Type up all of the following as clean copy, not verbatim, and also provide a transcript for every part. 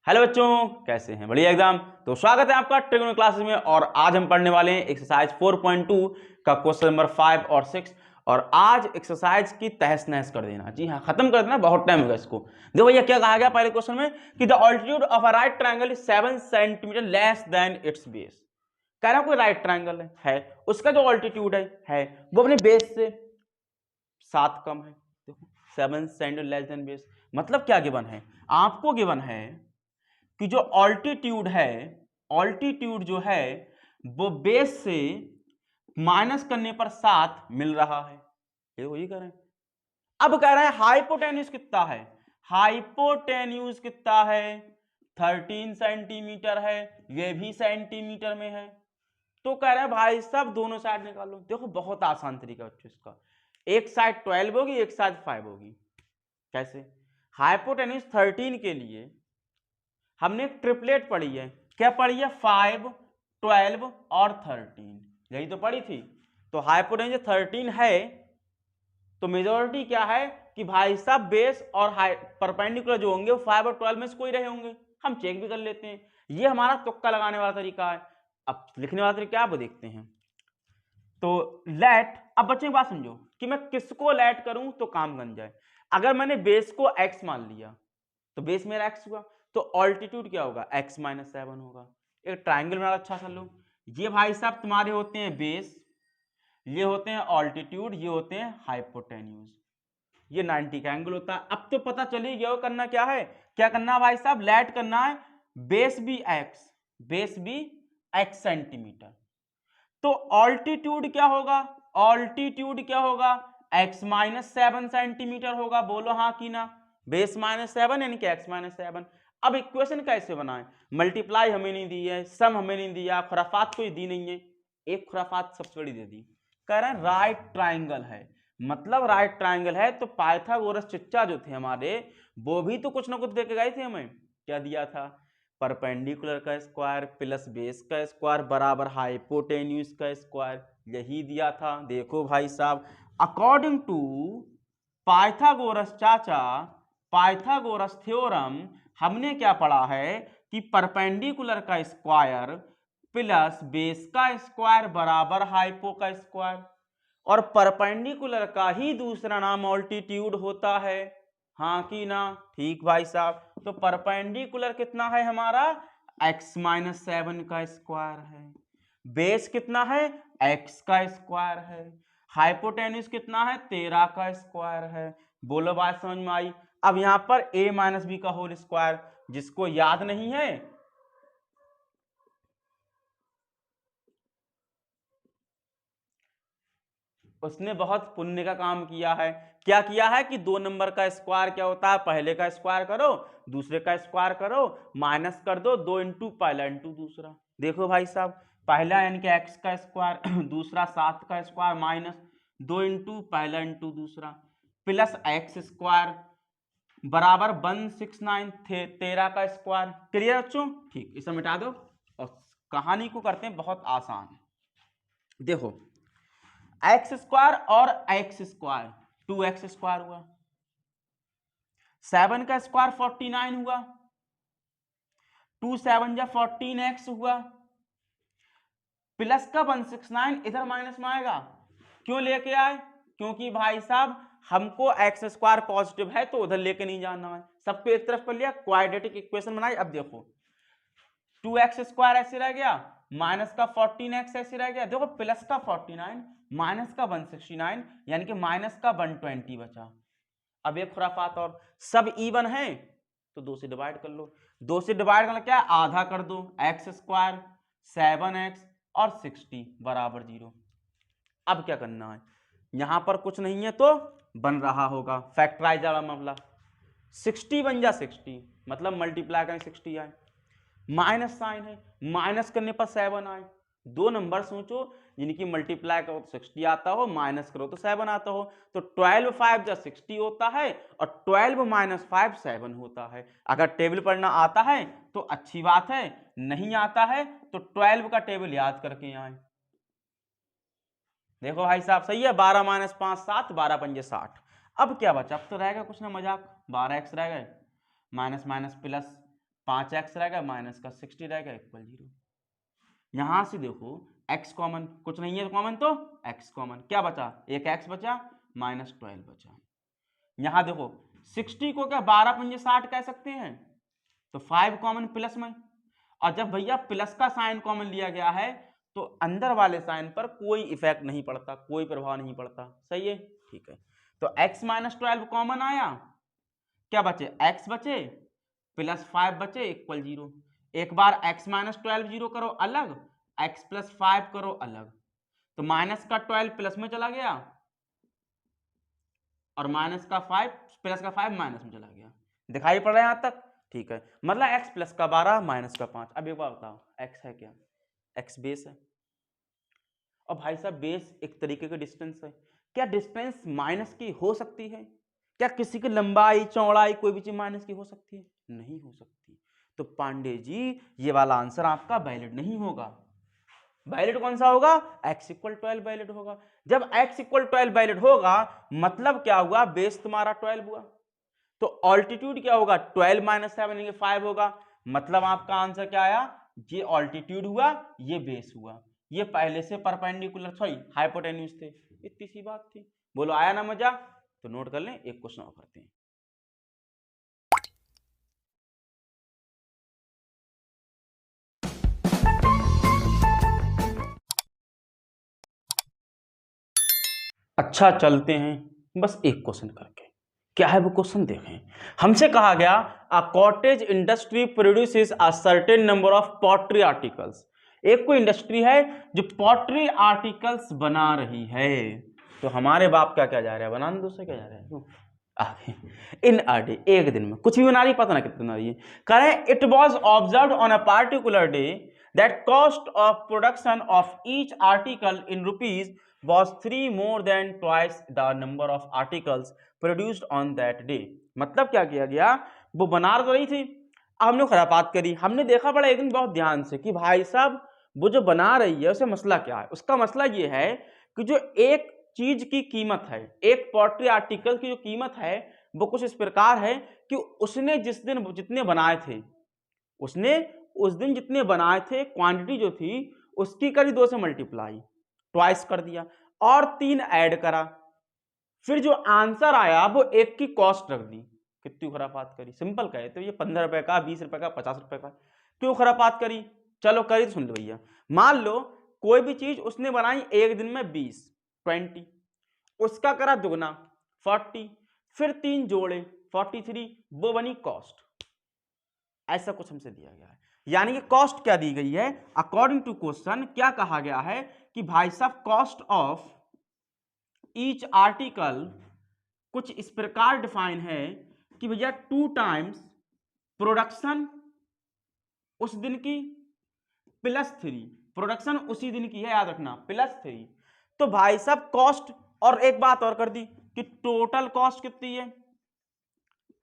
Hello बच्चों, कैसे हैं? बढ़िया एग्जाम। तो स्वागत है आपका ट्रिग्नोमेट्री क्लासेस में। और आज हम पढ़ने वाले हैं एक्सरसाइज 4.2 का क्वेश्चन नंबर 5 और 6। और आज एक्सरसाइज की तहस नहस कर देना। जी हाँ, खत्म कर देना, बहुत टाइम होगा इसको। देखो भैया क्या कहा गया पहले क्वेश्चन में कि the altitude of a right triangle is 7 centimetre less than it's base. कह रहा कोई राइट ट्रायंगल है, उसका जो ऑल्टीट्यूड है वो अपने बेस से 7 कम है। देखो 7 सेंटीमीटर लेस देन बेस, मतलब क्या गिवन है? आपको गिवन है कि जो ऑल्टीट्यूड जो है वो बेस से माइनस करने पर 7 मिल रहा है। ये वही कह रहे हैं। अब कह रहे हैं हाइपोटेन्यूज कितना है। हाइपोटेन्यूज कितना है? 13 सेंटीमीटर है। ये भी सेंटीमीटर में है। तो कह रहे हैं भाई सब दोनों साइड निकालो। देखो बहुत आसान तरीका बच्चों इसका। एक साइड 12 होगी, एक साइड 5 होगी। कैसे? हाइपोटेन्यूज 13 के लिए हमने एक ट्रिपलेट पढ़ी है। क्या पढ़ी है? 5, 12 और 13, यही तो पढ़ी थी। तो हाइपोटेन्यूज 13 है तो मेजॉरिटी क्या है कि भाई साहब बेस और परपेंडिकुलर जो होंगे वो 5 और 12 में से कोई रहे होंगे। हम चेक भी कर लेते हैं। ये हमारा तुक्का लगाने वाला तरीका है। अब लिखने वाला तरीका आप देखते हैं। तो लेट, अब बच्चे की बात समझो कि मैं किसको लेट करूं तो काम बन जाए। अगर मैंने बेस को x मान लिया तो बेस मेरा x हुआ, तो ऑल्टीट्यूड क्या होगा? x माइनस 7 होगा। एक ट्राइंगल बना अच्छा सा लो। ये भाई साहब तुम्हारे होते हैं बेस, ये होते हैं ऑल्टीट्यूड, ये होते हैं हाइपोटेन्यूज। ये 90 का एंगल होता है। अब तो पता चल ही गया करना क्या है। क्या करना है भाई साहब? लेट करना है बेस भी x सेंटीमीटर। तो ऑल्टीट्यूड क्या होगा? ऑल्टीट्यूड क्या होगा? x माइनस 7 सेंटीमीटर होगा। बोलो हाँ कि ना? बेस माइनस 7 यानी कि x माइनस 7। अब इक्वेशन कैसे बनाएं? मल्टीप्लाई हमें नहीं दी है, सम हमें नहीं दिया, खुराफात कोई दी नहीं है। एक खुराफात सबसे बड़ी दे दी। कह रहे हैं राइट ट्राइंगल है, मतलब राइट ट्राइंगल है तो पाइथागोरस चिच्चा जो थे हमारे, वो भी तो कुछ ना कुछ दे के गए थे हमें। क्या दिया था? परपेंडिकुलर का स्क्वायर प्लस बेस का स्क्वायर बराबर हाइपोटेन्यूज का स्क्वायर, यही दिया था। देखो भाई साहब, अकॉर्डिंग टू पाइथागोरस चाचा, पाइथागोरस थ्योरम, हमने क्या पढ़ा है कि परपेंडिकुलर का स्क्वायर प्लस बेस का स्क्वायर बराबर हाइपो का स्क्वायर। और परपेंडिकुलर का ही दूसरा नाम ऑल्टीट्यूड होता है। हाँ कि ना? ठीक भाई साहब। तो परपेंडिकुलर कितना है हमारा? x माइनस 7 का स्क्वायर है। बेस कितना है? x का स्क्वायर है। हाइपोटेन्यूज कितना है? 13 का स्क्वायर है। बोलो बात समझ में आई? अब यहां पर a माइनस बी का होल स्क्वायर, जिसको याद नहीं है उसने बहुत पुण्य का काम किया है। क्या किया है कि 2 नंबर का स्क्वायर क्या होता है? पहले का स्क्वायर करो, दूसरे का स्क्वायर करो, माइनस कर दो 2 इंटू पहला इंटू दूसरा। देखो भाई साहब, पहला यानी कि x का स्क्वायर दूसरा 7 का स्क्वायर माइनस 2 इंटू पहला इंटू दूसरा प्लस x स्क्वायर बराबर 169 13 का स्क्वायर। क्लियर बच्चों? ठीक, इसे मिटा दो और कहानी को करते हैं बहुत आसान। देखो एक्स स्क्वायर और एक्स स्क्वायर 2x स्क्वायर हुआ, 7 का स्क्वायर 49 हुआ, 2 7 जा 14x हुआ, प्लस का 169 इधर माइनस में आएगा। क्यों लेके आए? क्योंकि भाई साहब हमको एक्स स्क्वायर पॉजिटिव है तो उधर लेके नहीं जाना है। सबको एक तरफ कर लिया, क्वाड्रेटिक इक्वेशन बनाई। अब देखो 2x स्क्वायर ऐसे रह गया, माइनस का 14x ऐसे रह गया। देखो प्लस का 49 माइनस का 169 यानी कि माइनस का 120 बचा। अब एक खुराफात और, सब इवन है तो 2 से डिवाइड कर लो। 2 से डिवाइड करना क्या? आधा कर दो। एक्स स्क्वायर 7x और 60 बराबर 0। अब क्या करना है? यहां पर कुछ नहीं है तो बन रहा होगा फैक्टराइज वाला मामला। 60 बन जा 60, मतलब मल्टीप्लाई करें 60 आए, माइनस साइन है, माइनस करने पर 7 आए। 2 नंबर सोचो जिनकी मल्टीप्लाई करो तो 60 आता हो, माइनस करो तो 7 आता हो। तो 12 5 जा 60 होता है और 12 माइनस 5 7 होता है। अगर टेबल पढ़ना आता है तो अच्छी बात है, नहीं आता है तो 12 का टेबल याद करके आए। देखो भाई साहब सही है, 12 माइनस 5 7, 12 पंजे 60। अब क्या बचा? अब तो रहेगा कुछ ना मजाक, 12x रह गए, माइनस माइनस प्लस 5x रहेगा माइनस का 60 रहेगा इक्वल 0। यहां से देखो x कॉमन, कुछ नहीं है कॉमन तो x कॉमन, क्या बचा, एक x बचा माइनस 12 बचा। यहां देखो 60 को क्या 12 पंजे 60 कह सकते हैं, तो 5 कॉमन प्लस में, और जब भैया प्लस का साइन कॉमन लिया गया है तो अंदर वाले साइन पर कोई इफेक्ट नहीं पड़ता, कोई प्रभाव नहीं पड़ता, सही है, ठीक है। तो x माइनस 12 कॉमन आया, क्या बचे x बचे प्लस 5 बचे इक्वल 0। एक बार x माइनस 12 जीरो करो अलग, x प्लस 5 करो अलग, तो माइनस का 12 प्लस में चला गया और माइनस का 5 प्लस का 5 माइनस में चला गया, दिखाई पड़ रहा है यहां तक, ठीक है। मतलब x प्लस का 12 माइनस का 5। अब एक बार बताओ x है क्या, x बेस है, और भाई साहब बेस एक तरीके का डिस्टेंस है, क्या डिस्टेंस माइनस की हो सकती है, क्या किसी की लंबाई चौड़ाई कोई भी चीज माइनस की हो सकती है, नहीं हो सकती। तो पांडे जी ये वाला आंसर आपका वैलिड नहीं होगा। वैलिड कौन सा होगा, x इक्वल 12 वैलिड होगा। जब x इक्वल 12 वैलिड होगा मतलब क्या हुआ, बेस तुम्हारा 12 हुआ, तो ऑल्टीट्यूड क्या होगा 12 माइनस 7 यानी 5 होगा, मतलब आपका आंसर क्या आया, ये ऑल्टीट्यूड हुआ ये बेस हुआ, ये पहले से परपेंडिकुलर सॉरी हाइपोटेन्यूज थे, इतनी सी बात थी। बोलो आया ना मजा, तो नोट कर लें, एक क्वेश्चन और करते हैं। अच्छा चलते हैं बस एक क्वेश्चन करके, क्या है वो क्वेश्चन देखें। हमसे कहा गया a cottage industry produces a certain number of pottery articles, एक कोई इंडस्ट्री है जो पॉटरी आर्टिकल्स बना रही है, तो हमारे बाप क्या क्या जा रहा है, बनाने दूसरे क्या जा रहा है इन अ डे, एक दिन में कुछ भी बना रही, पता ना कितना बना रही है। कह रहे हैं it was observe on a particular day that cost of production of each article in rupees was 3 more than twice the number of articles produced on that day। मतलब क्या किया गया, वो बना तो रही थी, अब हमने खराबात करी, हमने देखा बड़ा एक दिन बहुत ध्यान से कि भाई साहब वो जो बना रही है उसे मसला क्या है। उसका मसला ये है कि जो एक चीज की कीमत है, एक पॉटरी आर्टिकल की जो कीमत है वो कुछ इस प्रकार है कि उसने जिस दिन जितने बनाए थे, उसने उस दिन जितने बनाए थे क्वांटिटी जो थी उसकी करी 2 से मल्टीप्लाई, ट्वाइस कर दिया और 3 ऐड करा, फिर जो आंसर आया वो 1 की कॉस्ट रख दी। कितनी खराबात करी, सिंपल कहे तो ये 15 रुपए का, 20 रुपए का, 50 रुपए का, क्यों खराबात करी, चलो करी तो सुन लो भैया। मान लो कोई भी चीज उसने बनाई एक दिन में 20 20, उसका करा दुगना 40, फिर 3 जोड़े 43, वो बनी कॉस्ट। ऐसा कुछ हमसे दिया गया है, यानी कि कॉस्ट क्या दी गई है, अकॉर्डिंग टू क्वेश्चन क्या कहा गया है कि भाई साहब कॉस्ट ऑफ ईच आर्टिकल कुछ इस प्रकार डिफाइन है कि भैया 2 टाइम्स प्रोडक्शन उस दिन की प्लस 3, प्रोडक्शन उसी दिन की है याद रखना प्लस 3, तो भाई साहब कॉस्ट, और एक बात और कर दी कि टोटल कॉस्ट कितनी है,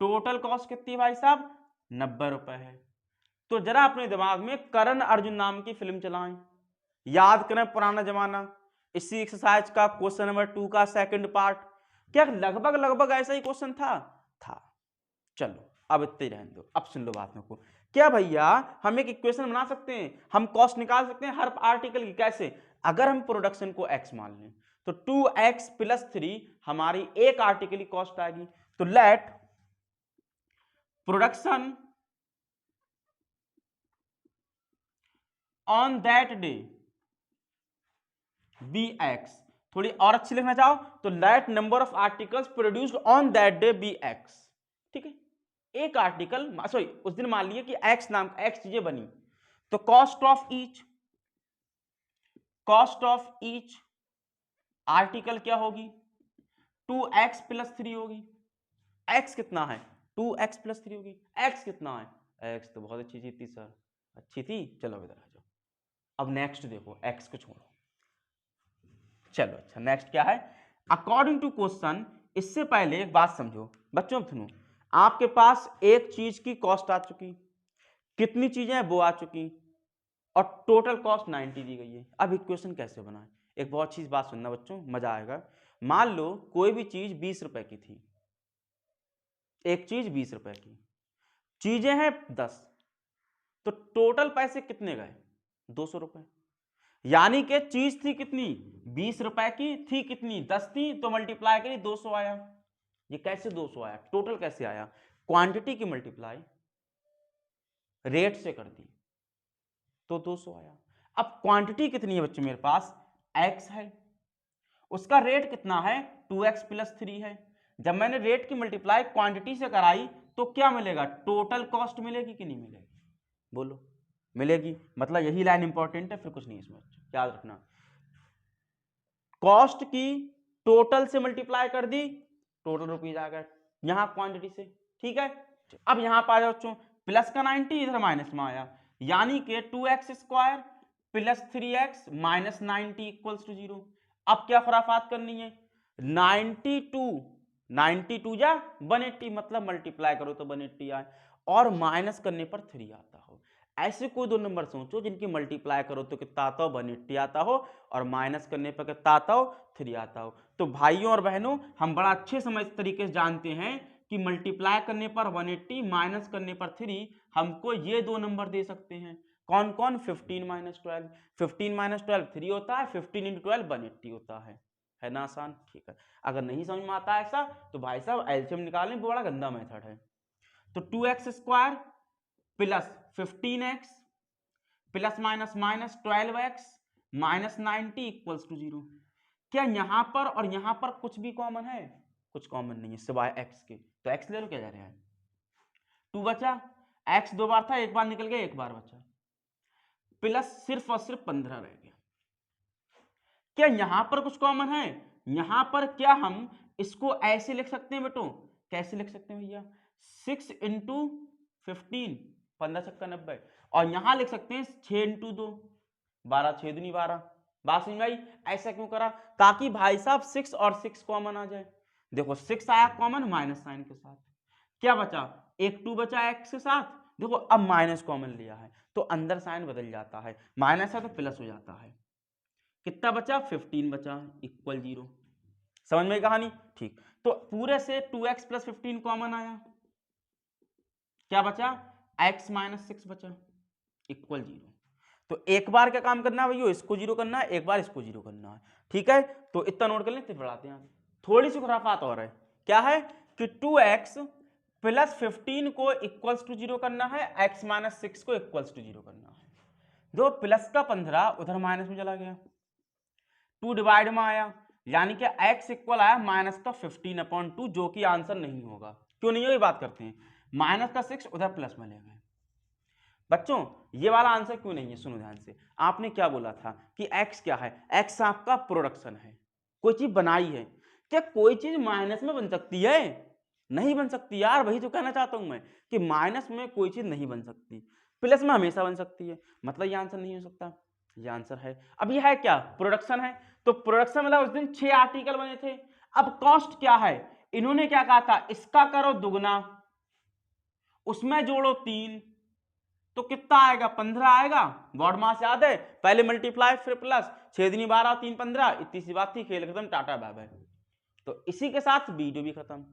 टोटल कॉस्ट कितनी है भाई साहब 90 रुपए है। तो जरा अपने दिमाग में करण अर्जुन नाम की फिल्म चलाएं, याद करें पुराना जमाना, इसी एक्सरसाइज का क्वेश्चन नंबर 2 का सेकंड पार्ट, क्या लगभग लगभग ऐसा ही क्वेश्चन था। चलो अब इतने ही रहने दो, अब सुन लो बात को। क्या भैया हम एक इक्वेशन बना सकते हैं, हम कॉस्ट निकाल सकते हैं हर आर्टिकल की, कैसे, अगर हम प्रोडक्शन को x मान लें तो 2x प्लस 3 हमारी एक आर्टिकल की कॉस्ट आएगी। तो let production on that day be x, थोड़ी और अच्छी लिखना चाहो तो let number of articles produced on that day be x, ठीक है। एक आर्टिकल सॉरी उस दिन मान लिया कि एक्स नाम एक्स चीजें बनी, तो कॉस्ट ऑफ ईच आर्टिकल क्या होगी 2x प्लस 3 होगी। x कितना है 2x प्लस 3 होगी, x कितना है x तो बहुत अच्छी चीज थी सर, अच्छी थी, चलो इधर आ जाओ। अब नेक्स्ट देखो x को छोड़ो, चलो अच्छा नेक्स्ट क्या है, अकॉर्डिंग टू क्वेश्चन। इससे पहले एक बात समझो बच्चों, सुनो, आपके पास एक चीज की कॉस्ट आ चुकी, कितनी चीजें हैं वो आ चुकी, और टोटल कॉस्ट 90 दी गई है। अब इक्वेशन कैसे बनाएं, एक बहुत अच्छी बात सुनना बच्चों, मजा आएगा। मान लो कोई भी चीज 20 रुपए की थी, एक चीज 20 रुपए की, चीजें हैं 10, तो टोटल पैसे कितने गए 200 रुपए, यानी कि चीज थी कितनी 20 रुपए की, थी कितनी 10 थी, तो मल्टीप्लाई करी 200 आया। ये कैसे 200 आया, टोटल कैसे आया, क्वांटिटी की मल्टीप्लाई रेट से कर दी तो 200 आया। अब क्वांटिटी कितनी है बच्चों मेरे पास x है, उसका रेट कितना है 2x प्लस 3 है। जब मैंने रेट की मल्टीप्लाई क्वांटिटी से कराई तो क्या मिलेगा, टोटल कॉस्ट मिलेगी कि नहीं मिलेगी, बोलो मिलेगी। मतलब यही लाइन इंपॉर्टेंट है, फिर कुछ नहीं इसमें याद रखना। कॉस्ट की टोटल से मल्टीप्लाई कर दी, टोटल रुपीज आ गया यहां क्वांटिटी से, ठीक है। अब यहां पर आ जाओ बच्चों, प्लस का 90 इधर माइनस में आया, यानी कि 2x square plus 3x minus 90 equals to 0। अब क्या खुराफात करनी है, 92 जा 180, मतलब मल्टीप्लाई करो तो 180 आए, और माइनस करने पर 3 आता हो। ऐसे कोई दो नंबर सोचो जिनकी मल्टीप्लाई करो तो कितना आता हो 180 आता हो, और माइनस करने पर कितना आता हो 3 आता हो। तो भाइयों और बहनों, हम बड़ा अच्छे समझ तरीके से जानते हैं कि मल्टीप्लाई करने पर 180 माइनस करने पर 3 हमको ये दो नंबर दे सकते हैं। कौन कौन, 15 माइनस 12, 15 माइनस 12 3 होता है, 15 इंटू 12 180 होता है ना आसान, ठीक है। अगर नहीं समझ में आता ऐसा तो भाई साहब एलसीएम निकालने वो बड़ा गंदा मेथड है। तो 2x square plus 15x plus minus minus 12x minus 90 equals to 0। क्या यहां पर और यहां पर कुछ भी कॉमन है, कुछ कॉमन नहीं है सिवाय x के, तो x ले लो, क्या जा रहा है 2 बचा, x 2 बार था, एक बार निकल गया, एक बार बचा, प्लस सिर्फ और सिर्फ 15 रह गया। क्या यहां पर कुछ कॉमन है, यहां पर क्या हम इसको ऐसे लिख सकते हैं बेटो, कैसे लिख सकते हैं भैया, 6 इंटू 15, 15 छक्का 90, और यहां लिख सकते हैं 6 इंटू 2 12, 6 दूनी 12। बात समझ में आई, ऐसा क्यों करा, ताकि भाई साहब 6 और 6 कॉमन आ जाए। देखो 6 आया कॉमन माइनस साइन के साथ, क्या बचा, एक 2 बचा x के साथ, देखो अब माइनस कॉमन लिया है तो अंदर साइन बदल जाता है, माइनस है तो प्लस हो जाता है। कितना बचा 15 बचा इक्वल 0। समझ में कहानी, ठीक। तो पूरे से 2x प्लस 15 कॉमन आया, क्या बचा x माइनस 6 बचा इक्वल 0। तो एक बार क्या काम करना है भैया, इसको 0 करना है, एक बार इसको 0 करना है, ठीक है। तो इतना नोट कर लें, फिर बढ़ाते हैं। थोड़ी सी खुराफात और है, क्या है कि 2x प्लस 15 को इक्वल्स टू 0 करना है, x माइनस 6 को इक्वल्स टू 0 करना है। जो प्लस का 15 उधर माइनस में चला गया, 2 डिवाइड में आया, यानी कि x इक्वल आया माइनस का 15/2, जो कि आंसर नहीं होगा। क्यों नहीं होगी बात करते हैं, माइनस का 6 उधर प्लस में ले गए। बच्चों ये वाला आंसर क्यों नहीं है, सुनो ध्यान से। आपने क्या बोला था कि x क्या है, x आपका प्रोडक्शन है, कोई चीज बनाई है। क्या कोई चीज माइनस में बन सकती है, नहीं बन सकती यार, वही तो कहना चाहता हूं मैं कि माइनस में कोई चीज नहीं बन सकती, प्लस में हमेशा बन सकती है, मतलब ये आंसर नहीं हो सकता, ये आंसर है। अब ये है क्या, प्रोडक्शन है, तो प्रोडक्शन मतलब उस दिन 6 आर्टिकल बने थे। अब कॉस्ट क्या है, इन्होंने क्या कहा था, इसका करो दुगना, उसमें जोड़ो 3, तो कितना आएगा 15 आएगा। बॉड मास याद है, पहले मल्टीप्लाई फिर प्लस, 6 दूनी 12 3 15, इतनी सी बात थी, खेल खत्म, टाटा बाय बाय। तो इसी के साथ वीडियो भी खत्म,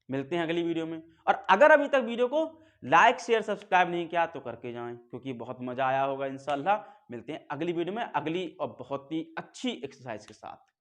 मिलते हैं अगली वीडियो में। और अगर अभी तक वीडियो को लाइक शेयर सब्सक्राइब नहीं किया तो करके जाएं, क्योंकि बहुत मजा आया होगा इंशाल्लाह। मिलते हैं अगली वीडियो में अगली और बहुत ही अच्छी एक्सरसाइज के साथ।